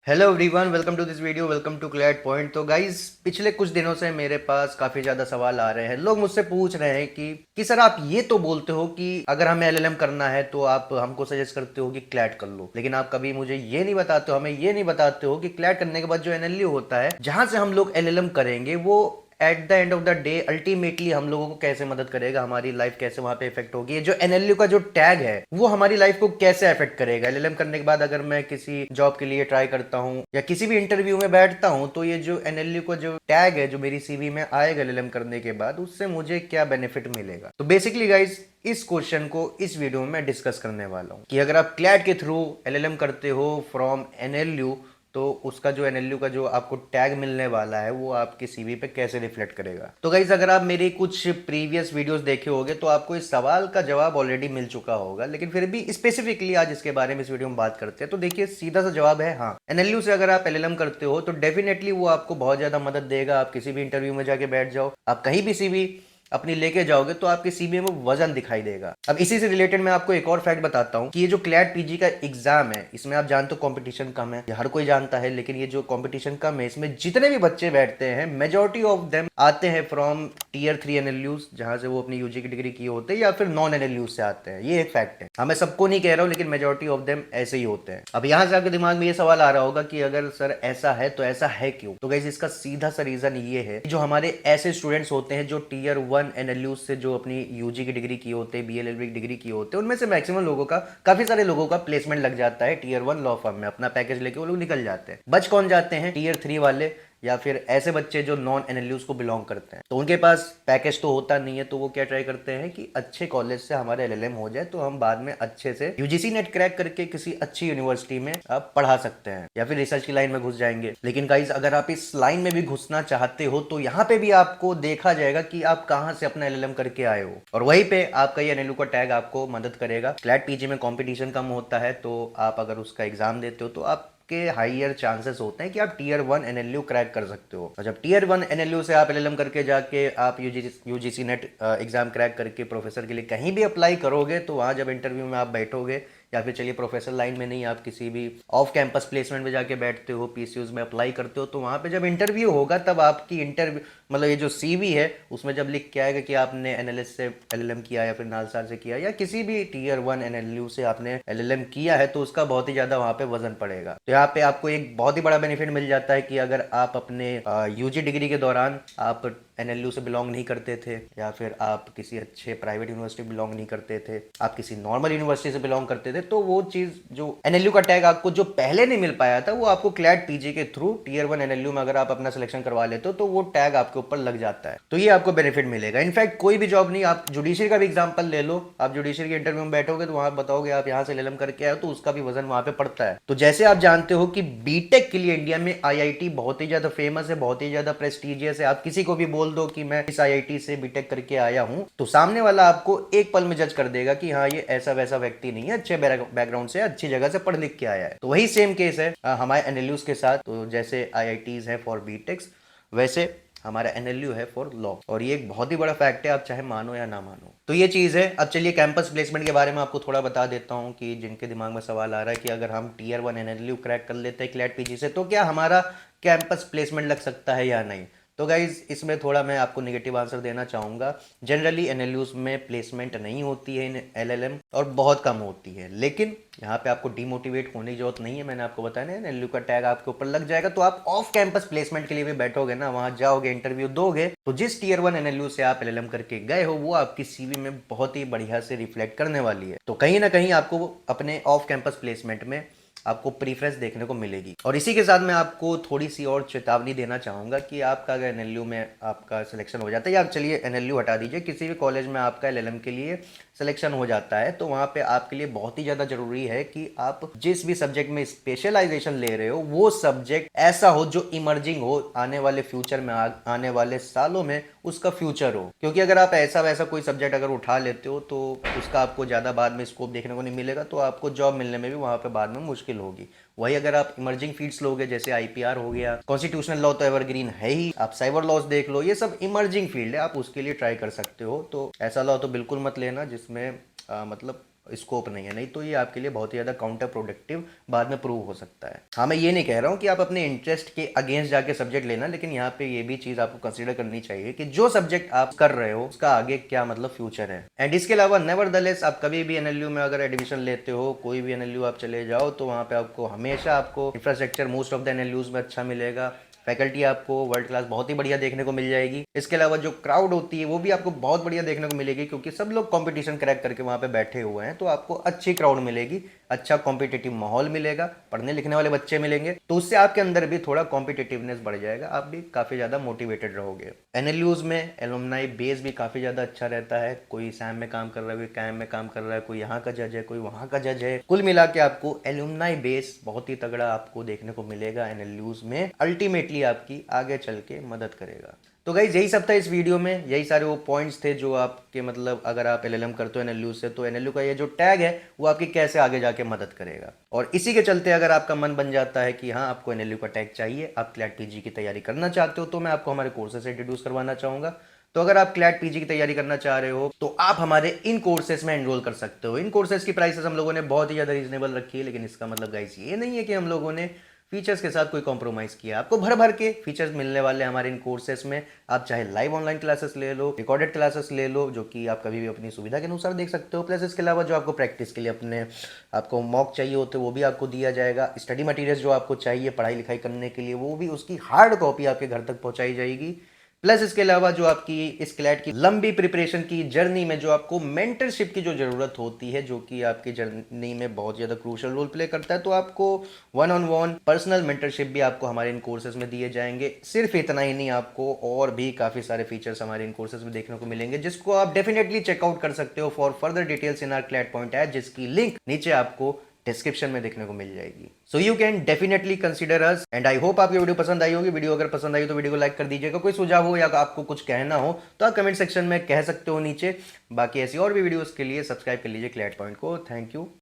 Hello everyone, welcome to this video, welcome to CLAT point. तो guys, पिछले कुछ दिनों से मेरे पास काफी ज्यादा सवाल आ रहे हैं। लोग मुझसे पूछ रहे हैं कि सर आप ये तो बोलते हो कि अगर हमें एलएलएम करना है तो आप हमको सजेस्ट करते हो कि क्लैट कर लो, लेकिन आप कभी मुझे ये नहीं बताते हो, हमें ये नहीं बताते हो कि क्लैट करने के बाद जो एनएलयू होता है, जहां से हम लोग एलएलएम करेंगे, वो at the end of the day ultimately हम लोगों को कैसे मदद करेगा, हमारी लाइफ कैसे वहां पे इफेक्ट होगी। ये जो एनएलयू का जो टैग है वो हमारी लाइफ को कैसे इफेक्ट करेगा। एलएलएम करने के बाद अगर मैं किसी जॉब के लिए ट्राई करता हूँ या किसी भी इंटरव्यू में बैठता हूँ, तो ये जो एनएलयू का जो टैग है जो मेरी सीवी में आएगा एलएलएम करने के बाद, उससे मुझे क्या बेनिफिट मिलेगा। तो बेसिकली गाइज, इस क्वेश्चन को इस वीडियो में मैं डिस्कस करने वाला हूँ कि अगर आप क्लैट के थ्रू एलएलएम करते हो फ्रॉम एनएलयू, तो उसका जो एनएलयू का जो आपको टैग मिलने वाला है वो आपके सीवी पे कैसे रिफ्लेक्ट करेगा। तो गाइस, अगर आप मेरी कुछ प्रीवियस वीडियोस देखे होंगे तो आपको इस सवाल का जवाब ऑलरेडी मिल चुका होगा, लेकिन फिर भी स्पेसिफिकली आज इसके बारे में इस वीडियो में बात करते हैं। तो देखिए, सीधा सा जवाब है हाँ। एनएलयू से अगर आप एलएलएम करते हो तो डेफिनेटली वो आपको बहुत ज्यादा मदद देगा। आप किसी भी इंटरव्यू में जाके बैठ जाओ, आप कहीं भी सीवी अपनी लेके जाओगे तो आपके सीबीए में वजन दिखाई देगा। अब इसी से रिलेटेड मैं आपको एक और फैक्ट बताता हूँ कि ये जो क्लैट पीजी का एग्जाम है, इसमें आप जानते हो कंपटीशन कम है, ये हर कोई जानता है, लेकिन ये जो कंपटीशन कम है, इसमें जितने भी बच्चे बैठते हैं मेजोरिटी ऑफ देम आते हैं फ्रॉम टीयर 3 एनएलयूज, जहां से वो अपनी यूजी की डिग्री किए होते हैं, या फिर नॉन एनएलयूज से आते हैं। ये एक फैक्ट है, मैं सबको नहीं कह रहा हूँ, लेकिन मेजोरिटी ऑफ देम ऐसे ही होते हैं। अब यहाँ से आपके दिमाग में ये सवाल आ रहा होगा कि अगर सर ऐसा है तो ऐसा है क्यों। तो गाइस, इसका सीधा सा रीजन ये है कि जो हमारे ऐसे स्टूडेंट्स होते हैं जो टीयर 1 एनएलयू से जो अपनी यूजी की डिग्री किए होते हैं, बीएलएलबी की डिग्री किए होते हैं, उनमें से मैक्सिमम लोगों का, काफी सारे लोगों का प्लेसमेंट लग जाता है टीयर 1 लॉ फर्म में। अपना पैकेज लेके वो लोग निकल जाते हैं। बच कौन जाते हैं? टीयर 3 वाले, या फिर ऐसे बच्चे जो नॉन एनएलयूज को बिलोंग करते हैं। तो उनके पास पैकेज तो होता नहीं है, तो वो क्या ट्राई करते हैं कि अच्छे कॉलेज से हमारा एलएलएम हो जाए तो हम बाद में अच्छे से यूजीसी नेट क्रैक करके किसी अच्छी यूनिवर्सिटी में आप पढ़ा सकते हैं, या फिर रिसर्च की लाइन में घुस जाएंगे। लेकिन गाइस, अगर आप इस लाइन में भी घुसना चाहते हो तो यहाँ पे भी आपको देखा जाएगा कि आप कहाँ से अपना एलएलएम करके आए हो, और वहीं पे आपका ये एनएलयू का टैग आपको मदद करेगा। क्लैट पीजी में कंपटीशन कम होता है, तो आप अगर उसका एग्जाम देते हो तो आप के हाइयर चांसेस होते हैं कि आप टीयर 1 एनएलयू क्रैक कर सकते हो। और जब टीयर 1 एनएलयू से आप एलएलएम करके जाके आप यूजीसी नेट एग्जाम क्रैक करके प्रोफेसर के लिए कहीं भी अप्लाई करोगे, तो वहां जब इंटरव्यू में आप बैठोगे, या फिर चलिए प्रोफेसर लाइन में नहीं, आप किसी भी ऑफ कैंपस प्लेसमेंट में जाके बैठते हो, पीसीयूज में अप्लाई करते हो, तो वहां पे जब इंटरव्यू होगा तब आपकी इंटरव्यू, मतलब ये जो सीवी है उसमें जब लिख के आएगा कि आपने एनएलएस से एलएलएम किया, या फिर नालसार से किया, या किसी भी टीयर 1 एनएलयू से आपने एलएलएम किया है, तो उसका बहुत ही ज्यादा वहां पे वजन पड़ेगा। तो यहाँ पे आपको एक बहुत ही बड़ा बेनिफिट मिल जाता है कि अगर आप अपने यूजी डिग्री के दौरान आप एनएलयू से बिलोंग नहीं करते थे, या फिर आप किसी अच्छे प्राइवेट यूनिवर्सिटी बिलोंग नहीं करते थे, आप किसी नॉर्मल यूनिवर्सिटी से बिलोंग करते थे, तो वो चीज जो एनएलयू का टैग आपको जो पहले नहीं मिल पाया था, वो आपको क्लैट पीजी के थ्रू टीयर 1 एनएलयू में अगर आप अपना सिलेक्शन करवा लेते हो तो वो टैग आपके ऊपर लग जाता है। तो ये आपको बेनिफिट मिलेगा। इनफैक्ट कोई भी जॉब नहीं, आप जुडिशरी का भी एग्जाम्पल ले लो, आप जुडिशरी के इंटरव्यू में बैठोगे तो वहां बताओगे आप यहाँ से एलएलएम करके आए हो, तो उसका भी वजन वहां पे पड़ता है। तो जैसे आप जानते हो कि बीटेक के लिए इंडिया में आईआईटी बहुत ही ज्यादा फेमस है, बहुत ही ज्यादा प्रेस्टिजियस है। आप किसी को भी बोल दो कि मैं इस आईआईटी से बीटेक करके आया हूं, तो सामने वाला आपको एक पल में जज कर देगा कि हाँ, ये ऐसा वैसा व्यक्ति नहीं है, अच्छे बैकग्राउंड से, अच्छी जगह से पढ़ लिख के आया है। तो वही सेम केस है हमारे एनएलयूज के साथ। तो जैसे आईआईटीज है फॉर बीटेक्स, वैसे हमारा एनएलयू है फॉर लॉ। और ये एक बहुत ही बड़ा फैक्ट है, आप चाहे मानो या ना मानो। तो ये चीज है। अब चलिए कैंपस प्लेसमेंट के बारे में आपको थोड़ा बता देता हूँ कि जिनके दिमाग में सवाल आ रहा है कि अगर हम टीयर 1 एनएलयू क्रैक कर लेते हैं क्लैट पीजी से, तो क्या हमारा कैंपस प्लेसमेंट लग सकता है या नहीं। तो गाइज, इसमें थोड़ा मैं आपको नेगेटिव आंसर देना चाहूंगा। जनरली एनएलयूज में प्लेसमेंट नहीं होती है इन एलएलएम, और बहुत कम होती है। लेकिन यहाँ पे आपको डिमोटिवेट होने की जरूरत नहीं है। मैंने आपको बताया ना, एनएलयू का टैग आपके ऊपर लग जाएगा, तो आप ऑफ कैंपस प्लेसमेंट के लिए भी बैठोगे ना, वहां जाओगे, इंटरव्यू दोगे, तो जिस टीयर 1 एनएलयू से आप एलएलएम करके गए हो, वो आपकी सीवी में बहुत ही बढ़िया से रिफ्लेक्ट करने वाली है। तो कहीं ना कहीं आपको अपने ऑफ कैंपस प्लेसमेंट में आपको प्रीफ्रेंस देखने को मिलेगी। और इसी के साथ मैं आपको थोड़ी सी और चेतावनी देना चाहूंगा कि आपका अगर एनएलयू में आपका सिलेक्शन हो जाता है, या चलिए एनएलयू हटा दीजिए, किसी भी कॉलेज में आपका एलएलएम के लिए सिलेक्शन हो जाता है, तो वहां पे आपके लिए बहुत ही ज्यादा जरूरी है कि आप जिस भी सब्जेक्ट में स्पेशलाइजेशन ले रहे हो, वो सब्जेक्ट ऐसा हो जो इमर्जिंग हो, आने वाले फ्यूचर में, आने वाले सालों में उसका फ्यूचर हो। क्योंकि अगर आप ऐसा वैसा कोई सब्जेक्ट अगर उठा लेते हो, तो उसका आपको ज्यादा बाद में स्कोप देखने को नहीं मिलेगा, तो आपको जॉब मिलने में भी वहां पे बाद में मुश्किल होगी। वही अगर आप इमर्जिंग फील्ड्स लोगे, जैसे आईपीआर हो गया, कॉन्स्टिट्यूशनल लॉ तो एवरग्रीन है ही, आप साइबर लॉज देख लो, ये सब इमर्जिंग फील्ड है, आप उसके लिए ट्राई कर सकते हो। तो ऐसा लॉ तो बिल्कुल मत लेना जिसमें मतलब स्कोप नहीं है, नहीं तो ये आपके लिए बहुत ही ज़्यादा काउंटर प्रोडक्टिव बाद में प्रूव हो सकता है। हाँ, मैं ये नहीं कह रहा हूँ कि आप अपने इंटरेस्ट के अगेंस्ट जाके सब्जेक्ट लेना, लेकिन यहाँ पे ये भी चीज़ आपको कंसीडर करनी चाहिए कि जो सब्जेक्ट आप कर रहे हो उसका आगे क्या मतलब फ्यूचर है। एंड इसके अलावा नेवरदलेस आप कभी भी एनएलयू में अगर एडमिशन लेते हो, कोई भी एनएलयू आप चले जाओ, तो वहाँ पे आपको हमेशा आपको infrastructure most of the NLUs में अच्छा मिलेगा। फैकल्टी आपको वर्ल्ड क्लास बहुत ही बढ़िया देखने को मिल जाएगी। इसके अलावा जो क्राउड होती है वो भी आपको बहुत बढ़िया देखने को मिलेगी, क्योंकि सब लोग कंपटीशन क्रैक करके वहाँ पे बैठे हुए हैं, तो आपको अच्छी क्राउड मिलेगी, अच्छा कॉम्पिटिटिव माहौल मिलेगा, पढ़ने लिखने वाले बच्चे मिलेंगे, तो उससे आपके अंदर भी थोड़ा कॉम्पिटिटिवनेस बढ़ जाएगा, आप भी काफ़ी ज़्यादा मोटिवेटेड रहोगे। एनएलयूज में एलुमनाई बेस भी काफ़ी ज़्यादा अच्छा रहता है, कोई सैम में काम कर रहा है, कोई कैम में काम कर रहा है, कोई यहाँ का जज है, कोई वहाँ का जज है। कुल मिला के आपको एलुमनाई बेस बहुत ही तगड़ा आपको देखने को मिलेगा एनएलयूज में, अल्टीमेटली आपकी आगे चल के मदद करेगा। तो गाइज यही सब था इस वीडियो में, यही सारे वो पॉइंट्स थे जो आपके मतलब अगर आप एलएलएम करते हो एनएलयू से, तो एनएलयू का ये जो टैग है वो आपकी कैसे आगे जाके मदद करेगा। और इसी के चलते अगर आपका मन बन जाता है कि हाँ आपको एनएलयू का टैग चाहिए, आप क्लैट पीजी की तैयारी करना चाहते हो, तो मैं आपको हमारे कोर्सेज से इंट्रोड्यूस करवाना चाहूंगा। तो अगर आप क्लैट पीजी की तैयारी करना चाह रहे हो तो आप हमारे इन कोर्सेज में एनरोल कर सकते हो। इन कोर्सेज की प्राइसेस हम लोगों ने बहुत ही ज़्यादा रीजनेबल रखी है, लेकिन इसका मतलब गाइस ये नहीं है कि हम लोगों ने फीचर्स के साथ कोई कॉम्प्रोमाइज़ किया। आपको भर भर के फीचर्स मिलने वाले हैं हमारे इन कोर्सेस में। आप चाहे लाइव ऑनलाइन क्लासेस ले लो, रिकॉर्डेड क्लासेस ले लो, जो कि आप कभी भी अपनी सुविधा के अनुसार देख सकते हो। प्लस इसके अलावा जो आपको प्रैक्टिस के लिए अपने आपको मॉक चाहिए होते वो भी आपको दिया जाएगा। स्टडी मटेरियल्स जो आपको चाहिए पढ़ाई लिखाई करने के लिए वो भी उसकी हार्ड कॉपी आपके घर तक पहुंचाई जाएगी। प्लस इसके अलावा जो आपकी इस क्लैट की लंबी प्रिपरेशन की जर्नी में जो आपको मेंटरशिप की जो जरूरत होती है, जो कि आपकी जर्नी में बहुत ज़्यादा क्रूशियल रोल प्ले करता है, तो आपको one on one personal mentorship भी आपको हमारे इन कोर्सेज में दिए जाएंगे। सिर्फ इतना ही नहीं, आपको और भी काफ़ी सारे फीचर्स हमारे इन कोर्सेज में देखने को मिलेंगे, जिसको आप डेफिनेटली चेकआउट कर सकते हो for further details in are CLAT point app, जिसकी लिंक नीचे आपको डिस्क्रिप्शन में देखने को मिल जाएगी। So you can definitely consider us and I hope आपकी वीडियो पसंद आई होगी। वीडियो अगर पसंद आई तो वीडियो को लाइक कर दीजिएगा। कोई सुझाव हो या आपको कुछ कहना हो तो आप कमेंट सेक्शन में कह सकते हो नीचे। बाकी ऐसी और भी वीडियोस के लिए सब्सक्राइब कर लीजिए क्लैट पॉइंट को। Thank you.